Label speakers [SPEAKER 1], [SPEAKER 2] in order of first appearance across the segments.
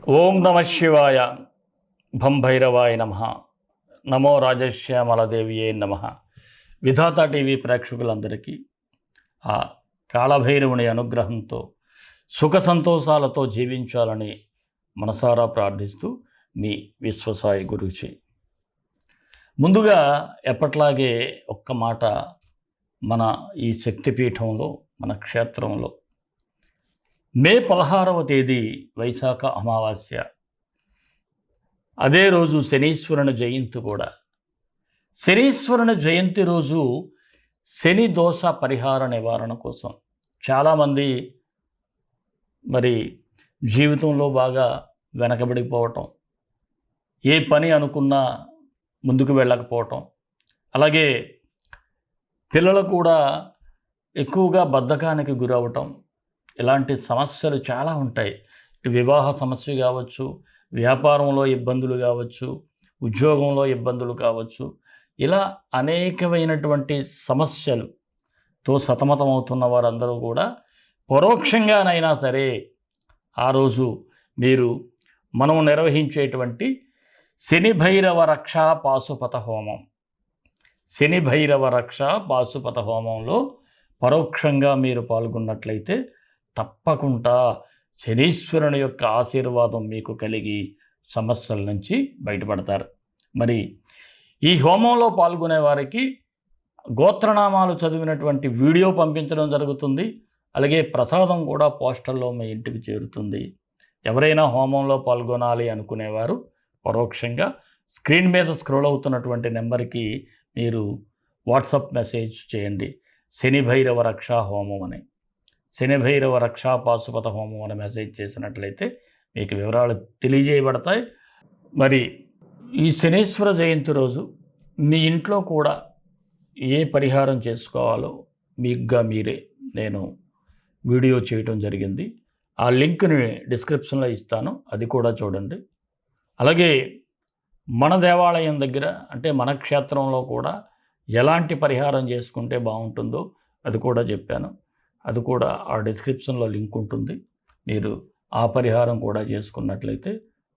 [SPEAKER 1] ఓం నమ శివాయ. భం భైరవాయ నమ. నమో రాజశ్యామలదేవియే నమ. విధాత టీవీ ప్రేక్షకులందరికీ ఆ కాళభైరవుని అనుగ్రహంతో సుఖ సంతోషాలతో జీవించాలని మనసారా ప్రార్థిస్తూ మీ విశ్వసాయి గురూజీ. ముందుగా ఎప్పట్లాగే ఒక్క మాట, మన ఈ శక్తిపీఠంలో, మన క్షేత్రంలో మే 16వ తేదీ వైశాఖ అమావాస్య, అదే రోజు శనీశ్వరుని జయంతి కూడా. శనీశ్వరుని జయంతి రోజు శని దోష పరిహార నివారణ కోసం చాలామంది మరి జీవితంలో బాగా వెనకబడిపోవటం, ఏ పని అనుకున్నా ముందుకు వెళ్ళకపోవటం, అలాగే పిల్లలు కూడా ఎక్కువగా బద్ధకానికి గురవటం, ఇలాంటి సమస్యలు చాలా ఉంటాయి. వివాహ సమస్య కావచ్చు, వ్యాపారంలో ఇబ్బందులు కావచ్చు, ఉద్యోగంలో ఇబ్బందులు కావచ్చు, ఇలా అనేకమైనటువంటి సమస్యలతో సతమతమవుతున్న వారందరూ కూడా పరోక్షంగానైనా సరే ఆ రోజు మీరు మనం నిర్వహించేటువంటి శని భైరవ రక్ష పాశుపత హోమం, శని భైరవ రక్ష పాశుపత హోమంలో పరోక్షంగా మీరు పాల్గొన్నట్లయితే తప్పకుండా శనీశ్వరుని యొక్క ఆశీర్వాదం మీకు కలిగి సమస్యల నుంచి బయటపడతారు. మరి ఈ హోమంలో పాల్గొనే వారికి గోత్రనామాలు చదివినటువంటి వీడియో పంపించడం జరుగుతుంది. అలాగే ప్రసాదం కూడా పోస్టల్లో మీ ఇంటికి చేరుతుంది. ఎవరైనా హోమంలో పాల్గొనాలి అనుకునేవారు పరోక్షంగా స్క్రీన్ మీద స్క్రోల్ అవుతున్నటువంటి నెంబర్కి మీరు వాట్సాప్ మెసేజ్ చేయండి, శని భైరవ రక్షా హోమం అని. శని భైరవ రక్షా పాశుపత హోమం అని మెసేజ్ చేసినట్లయితే మీకు వివరాలు తెలియజేయబడతాయి. మరి ఈ శనీశ్వర జయంతి రోజు మీ ఇంట్లో కూడా ఏ పరిహారం చేసుకోవాలో మీకుగా మీరే నేను వీడియో చేయటం జరిగింది. ఆ లింక్ని డిస్క్రిప్షన్లో ఇస్తాను, అది కూడా చూడండి. అలాగే మన దేవాలయం దగ్గర, అంటే మన క్షేత్రంలో కూడా ఎలాంటి పరిహారం చేసుకుంటే బాగుంటుందో అది కూడా చెప్పాను. అది కూడా ఆ డిస్క్రిప్షన్లో లింక్ ఉంటుంది. మీరు ఆ పరిహారం కూడా చేసుకున్నట్లయితే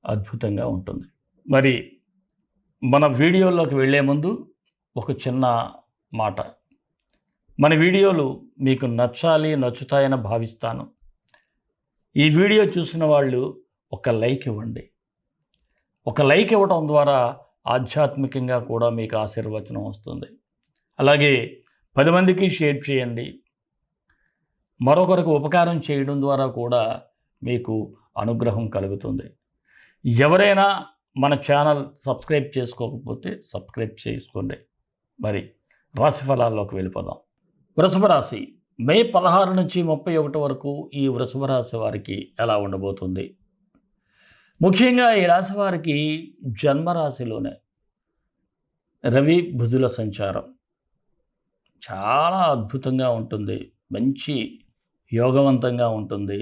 [SPEAKER 1] అద్భుతంగా ఉంటుంది. మరి మన వీడియోలోకి వెళ్ళే ముందు ఒక చిన్న మాట. మన వీడియోలు మీకు నచ్చుతాయని భావిస్తాను. ఈ వీడియో చూసిన వాళ్ళు ఒక లైక్ ఇవ్వండి. ఒక లైక్ ఇవ్వడం ద్వారా ఆధ్యాత్మికంగా కూడా మీకు ఆశీర్వచనం వస్తుంది. అలాగే 10 మందికి షేర్ చేయండి. మరొకరికి ఉపకారం చేయడం ద్వారా కూడా మీకు అనుగ్రహం కలుగుతుంది. ఎవరైనా మన ఛానల్ సబ్స్క్రైబ్ చేసుకోకపోతే సబ్స్క్రైబ్ చేసుకోండి. మరి రాశి ఫలాల్లోకి వెళ్ళిపోదాం. వృషభ రాశి, మే 16 నుంచి 31 వరకు ఈ వృషభ రాశి వారికి ఎలా ఉండబోతుంది? ముఖ్యంగా ఈ రాశి వారికి జన్మరాశిలోనే రవి బుధుల సంచారం చాలా అద్భుతంగా ఉంటుంది. మంచి యోగవంతంగా ఉంటుంది.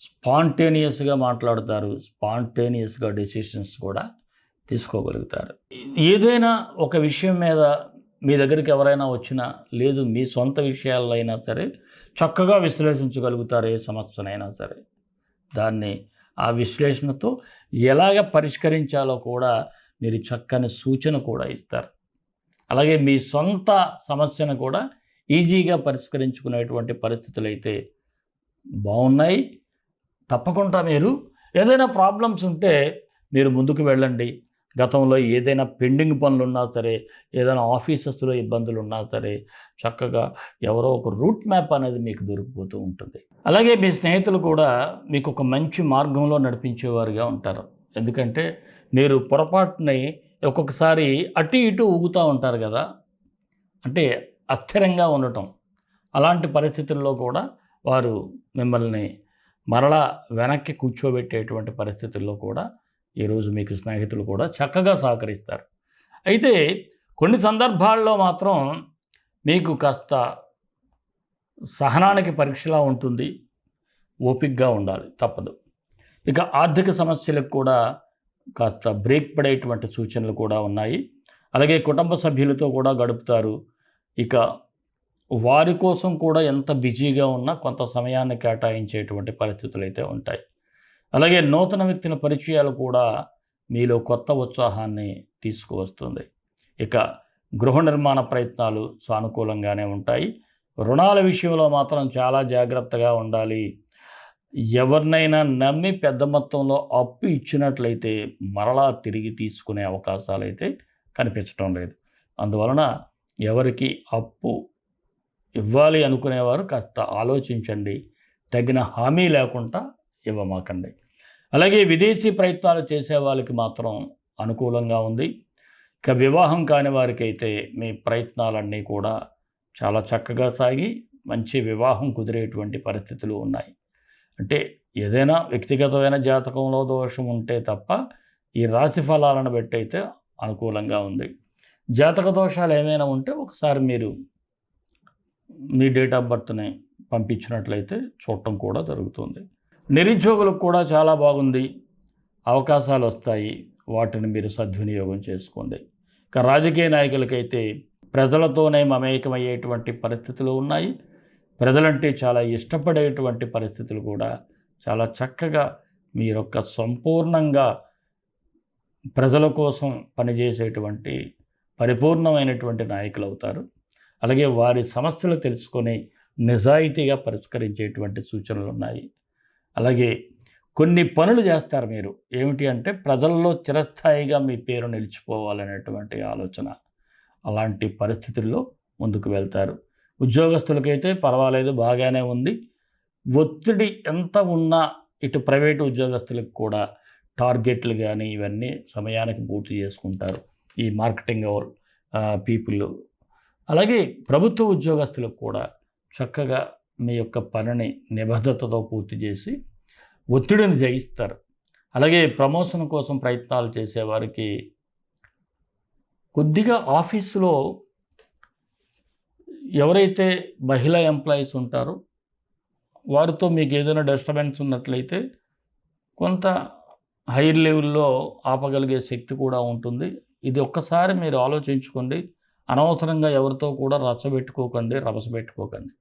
[SPEAKER 1] స్పాంటేనియస్గా మాట్లాడతారు, స్పాంటేనియస్గా డెసిషన్స్ కూడా తీసుకోగలుగుతారు. ఏదైనా ఒక విషయం మీద మీ దగ్గరికి ఎవరైనా వచ్చినా, లేదు మీ సొంత విషయాల్లో అయినా సరే చక్కగా విశ్లేషించగలుగుతారు. ఏ సమస్యనైనా సరే దాన్ని ఆ విశ్లేషణతో ఎలాగ పరిష్కరించాలో కూడా మీరు చక్కని సూచన కూడా ఇస్తారు. అలాగే మీ సొంత సమస్యను కూడా ఈజీగా పరిష్కరించుకునేటువంటి పరిస్థితులు అయితే బాగున్నాయి. తప్పకుండా మీరు ఏదైనా ప్రాబ్లమ్స్ ఉంటే మీరు ముందుకు వెళ్ళండి. గతంలో ఏదైనా పెండింగ్ పనులు ఉన్నా సరే, ఏదైనా ఆఫీసెస్లో ఇబ్బందులు ఉన్నా సరే, చక్కగా ఎవరో ఒక రూట్ మ్యాప్ అనేది మీకు దొరికిపోతూ ఉంటుంది. అలాగే మీ స్నేహితులు కూడా మీకు ఒక మంచి మార్గంలో నడిపించేవారుగా ఉంటారు. ఎందుకంటే మీరు పొరపాటుని ఒక్కొక్కసారి అటు ఇటు ఊగుతూ ఉంటారు కదా, అంటే అస్థిరంగా ఉండటం. అలాంటి పరిస్థితుల్లో కూడా వారు మిమ్మల్ని మరలా వెనక్కి కూర్చోబెట్టేటువంటి పరిస్థితుల్లో కూడా ఈరోజు మీకు స్నేహితులు కూడా చక్కగా సహకరిస్తారు. అయితే కొన్ని సందర్భాల్లో మాత్రం మీకు కాస్త సహనానికి పరీక్షలా ఉంటుంది. ఓపికగా ఉండాలి, తప్పదు. ఇక ఆర్థిక సమస్యలకు కూడా కాస్త బ్రేక్ పడేటువంటి సూచనలు కూడా ఉన్నాయి. అలాగే కుటుంబ సభ్యులతో కూడా గడుపుతారు. ఇక వారి కోసం కూడా ఎంత బిజీగా ఉన్నా కొంత సమయాన్ని కేటాయించేటువంటి పరిస్థితులు అయితే ఉంటాయి. అలాగే నూతన వ్యక్తుల పరిచయాలు కూడా మీలో కొత్త ఉత్సాహాన్ని తీసుకువస్తుంది. ఇక గృహ నిర్మాణ ప్రయత్నాలు సానుకూలంగానే ఉంటాయి. రుణాల విషయంలో మాత్రం చాలా జాగ్రత్తగా ఉండాలి. ఎవరినైనా నమ్మి పెద్ద మొత్తంలో అప్పు ఇచ్చినట్లయితే మరలా తిరిగి తీసుకునే అవకాశాలైతే కనిపించడం లేదు. అందువలన ఎవరికి అప్పు ఇవ్వాలి అనుకునేవారు కాస్త ఆలోచించండి. తగిన హామీ లేకుండా ఇవ్వమాకండి. అలాగే విదేశీ ప్రయత్నాలు చేసే వాళ్ళకి మాత్రం అనుకూలంగా ఉంది. ఇక వివాహం కాని వారికైతే మీ ప్రయత్నాలన్నీ కూడా చాలా చక్కగా సాగి మంచి వివాహం కుదిరేటువంటి పరిస్థితులు ఉన్నాయి. అంటే ఏదైనా వ్యక్తిగతమైన జాతకంలో దోషం ఉంటే తప్ప ఈ రాశి ఫలాలను బట్టి అయితే అనుకూలంగా ఉంది. జాతక దోషాలు ఏమైనా ఉంటే ఒకసారి మీరు మీ డేట్ ఆఫ్ బర్త్ని పంపించినట్లయితే చూడటం కూడా జరుగుతుంది. నిరుద్యోగులకు కూడా చాలా బాగుంది. అవకాశాలు వస్తాయి. వాటిని మీరు సద్వినియోగం చేసుకోండి. ఇక రాజకీయ నాయకులకైతే ప్రజలతోనే మమేకమయ్యేటువంటి పరిస్థితులు ఉన్నాయి. ప్రజలంటే చాలా ఇష్టపడేటువంటి పరిస్థితులు కూడా చాలా చక్కగా మీరొక్క సంపూర్ణంగా ప్రజల కోసం పనిచేసేటువంటి పరిపూర్ణమైనటువంటి నాయకులు అవుతారు. అలాగే వారి సమస్యలు తెలుసుకొని నిజాయితీగా పరిష్కరించేటువంటి సూచనలు ఉన్నాయి. అలాగే కొన్ని పనులు చేస్తారు మీరు. ఏమిటి అంటే ప్రజల్లో చిరస్థాయిగా మీ పేరు నిలిచిపోవాలనేటువంటి ఆలోచన. అలాంటి పరిస్థితుల్లో ముందుకు వెళ్తారు. ఉద్యోగస్తులకైతే పర్వాలేదు, బాగానే ఉంది. ఒత్తిడి ఎంత ఉన్నా ఇటు ప్రైవేటు ఉద్యోగస్తులకు కూడా టార్గెట్లు కానీ ఇవన్నీ సమయానికి పూర్తి చేసుకుంటారు ఈ మార్కెటింగ్ పీపుల్. అలాగే ప్రభుత్వ ఉద్యోగస్తులకు కూడా చక్కగా మీ యొక్క పనిని నిబద్ధతతో పూర్తి చేసి ఒత్తిడిని జయిస్తారు. అలాగే ప్రమోషన్ కోసం ప్రయత్నాలు చేసేవారికి కొద్దిగా ఆఫీసులో ఎవరైతే మహిళా ఎంప్లాయీస్ ఉంటారో వారితో మీకు ఏదైనా డిస్టర్బెన్స్ ఉన్నట్లయితే కొంత హైయర్ లెవెల్లో ఆపగలిగే శక్తి కూడా ఉంటుంది. ఇది ఒక్కసారి మీరు ఆలోచించుకోండి. అనవసరంగా ఎవరితో కూడా రచ్చబెట్టుకోకండి, రభసపెట్టుకోకండి.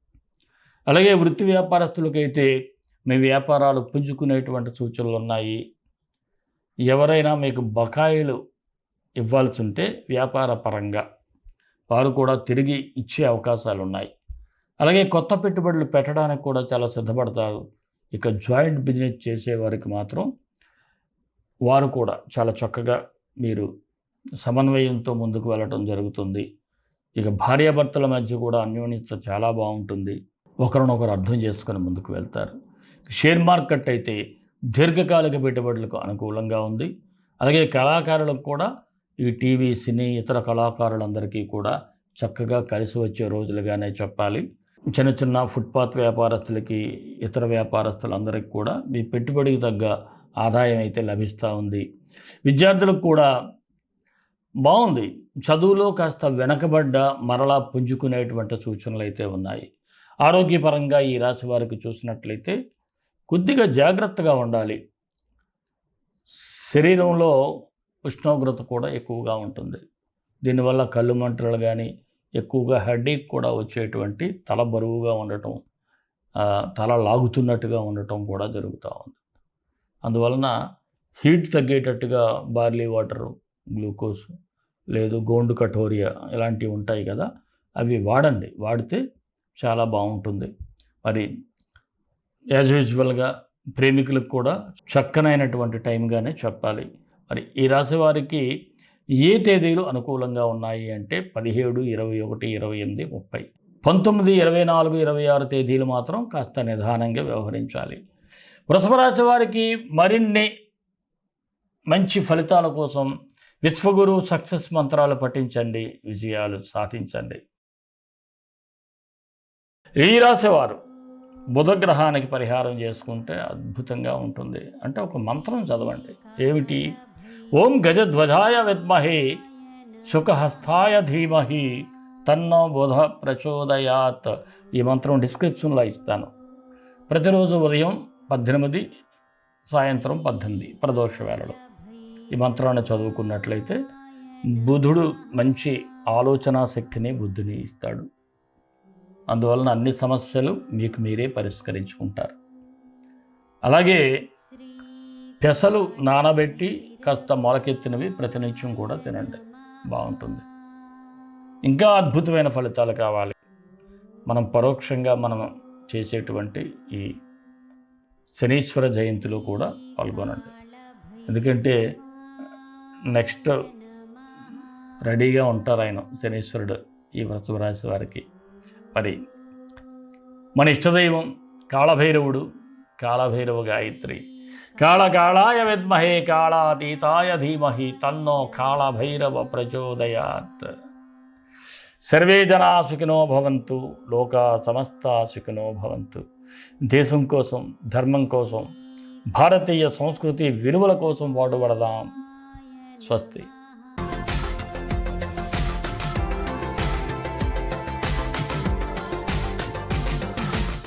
[SPEAKER 1] అలాగే వృత్తి వ్యాపారస్తులకైతే మీ వ్యాపారాలు పుంజుకునేటువంటి సూచనలు ఉన్నాయి. ఎవరైనా మీకు బకాయిలు ఇవ్వాల్సి ఉంటే వ్యాపార పరంగా వారు కూడా తిరిగి ఇచ్చే అవకాశాలు ఉన్నాయి. అలాగే కొత్త పెట్టుబడులు పెట్టడానికి కూడా చాలా సిద్ధపడతారు. ఇక జాయింట్ బిజినెస్ చేసేవారికి మాత్రం వారు కూడా చాలా చక్కగా మీరు సమన్వయంతో ముందుకు వెళ్ళటం జరుగుతుంది. ఇక భార్యాభర్తల మధ్య కూడా అన్యోన్యత చాలా బాగుంటుంది. ఒకరినొకరు అర్థం చేసుకొని ముందుకు వెళ్తారు. షేర్ మార్కెట్ అయితే దీర్ఘకాలిక పెట్టుబడులకు అనుకూలంగా ఉంది. అలాగే కళాకారులకు కూడా ఈ టీవీ, సినీ, ఇతర కళాకారులందరికీ కూడా చక్కగా కలిసి వచ్చే రోజులుగానే చెప్పాలి. చిన్న చిన్న ఫుట్పాత్ వ్యాపారస్తులకి, ఇతర వ్యాపారస్తులందరికీ కూడా మీ పెట్టుబడికి తగ్గ ఆదాయం అయితే లభిస్తూ ఉంది. విద్యార్థులకు కూడా బాగుంది. చదువులో కాస్త వెనకబడ్డ మరలా పుంజుకునేటువంటి సూచనలు అయితే ఉన్నాయి. ఆరోగ్యపరంగా ఈ రాశి వారికి చూసినట్లయితే కొద్దిగా జాగ్రత్తగా ఉండాలి. శరీరంలో ఉష్ణోగ్రత కూడా ఎక్కువగా ఉంటుంది. దీనివల్ల కళ్ళు మంటలు కానీ, ఎక్కువగా హెడేక్ కూడా వచ్చేటువంటి, తల బరువుగా ఉండటం, తల లాగుతున్నట్టుగా ఉండటం కూడా జరుగుతూ ఉంది. అందువలన హీట్ తగ్గేటట్టుగా బార్లీ వాటరు, గ్లూకోజ్ లేదు గోండు కఠోరియా ఇలాంటివి ఉంటాయి కదా, అవి వాడండి. వాడితే చాలా బాగుంటుంది. మరి యాజ్ యూజువల్గా ప్రేమికులకు కూడా చక్కనైనటువంటి టైంగానే చెప్పాలి. మరి ఈ రాశి వారికి ఏ తేదీలు అనుకూలంగా ఉన్నాయి అంటే 17, 21, 28, 30. 19, 24, 26 తేదీలు మాత్రం కాస్త నిదానంగా వ్యవహరించాలి. వృషభ రాశి వారికి మరిన్ని మంచి ఫలితాల కోసం విశ్వగురు సక్సెస్ మంత్రాలు పఠించండి, విజయాలు సాధించండి. ఈ రాశివారు బుధగ్రహానికి పరిహారం చేసుకుంటే అద్భుతంగా ఉంటుంది. అంటే ఒక మంత్రం చదవండి. ఏమిటి? ఓం గజధ్వజాయ విద్మహే సుఖహస్తాయ ధీమహి తన్నో బుధ ప్రచోదయాత్. ఈ మంత్రం డిస్క్రిప్షన్లో ఇస్తాను. ప్రతిరోజు ఉదయం 18, సాయంత్రం 18 ప్రదోష వేళలో ఈ మంత్రాన్ని చదువుకున్నట్లయితే బుధుడు మంచి ఆలోచనా శక్తిని, బుద్ధిని ఇస్తాడు. అందువలన అన్ని సమస్యలు మీకు మీరే పరిష్కరించుకుంటారు. అలాగే పెసలు నానబెట్టి కాస్త మొలకెత్తినవి ప్రతినిత్యం కూడా తినండి, బాగుంటుంది. ఇంకా అద్భుతమైన ఫలితాలు కావాలి, మనం పరోక్షంగా మనం చేసేటువంటి ఈ శనీశ్వర జయంతిలో కూడా పాల్గొనండి. ఎందుకంటే నెక్స్ట్ రెడీగా ఉంటారు ఆయన శనీశ్వరుడు ఈ వృషభ రాశి వారికి. మరి మన ఇష్టదైవం కాళభైరవుడు, కాళభైరవ గాయత్రి. కాళకాళాయ విద్మహే కాళాతీతాయ ధీమహి తన్నో కాళభైరవ ప్రచోదయాత్. సర్వే జనా సుఖినో భవంతు, లోకా సమస్తా సుఖినో భవంతు. దేశం కోసం, ధర్మం కోసం, భారతీయ సంస్కృతి విలువల కోసం పాటుపడదాం. స్వస్తి.